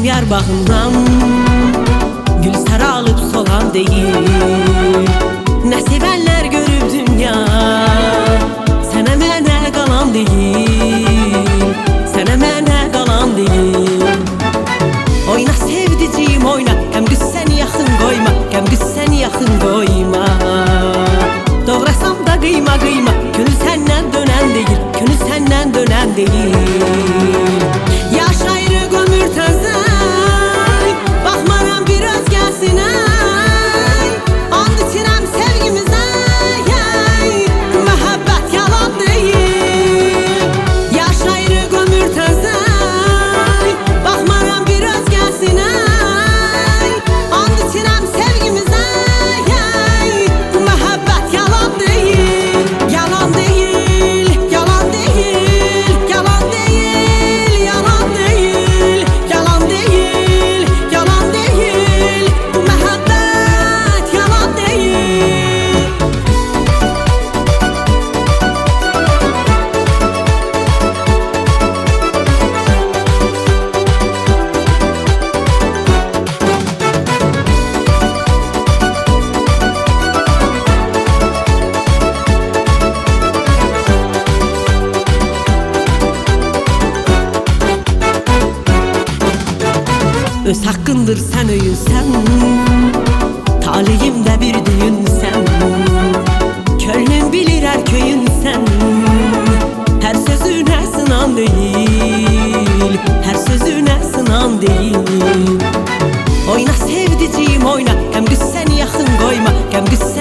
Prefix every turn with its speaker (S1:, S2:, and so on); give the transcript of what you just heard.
S1: Sevdim yar bağından, gül saralıp solan değil. Ne sevenler görüp dünya, sənə mənə qalan değil, sənə mənə qalan değil. Oyna sevdiciyim oyna, qəm qüssəni yaxın qoyma, qəm qüssəni yaxın qoyma. Doğrasam da qıyma qıyma, könül səndən dönən deyil, könül səndən dönən deyil. Yaş ayrı gömür təzəy, baxmaram bir özgəsinə. And içirəm sevgimizə, məhəbbət yalan deyil. Yaş ayrı gömür təzəy, baxmaram bir özgəsinə. And içirəm sevgimizə, məhəbbət yalan deyil. Yalan deyil, yalan deyil, yalan deyil, yalan deyil, yalan deyil, yalan deyil. Bu məhəbbət yalan deyil. Öz hakkındır sen öyünsen, talihimde bir düğünsen. Könlüm bilir her köyünsen, her sözüne sınan değil, her sözüne sınan değil. Oyna sevdiciyim oyna, qəm qüssəni yaxın qoyma, qəm qüssəni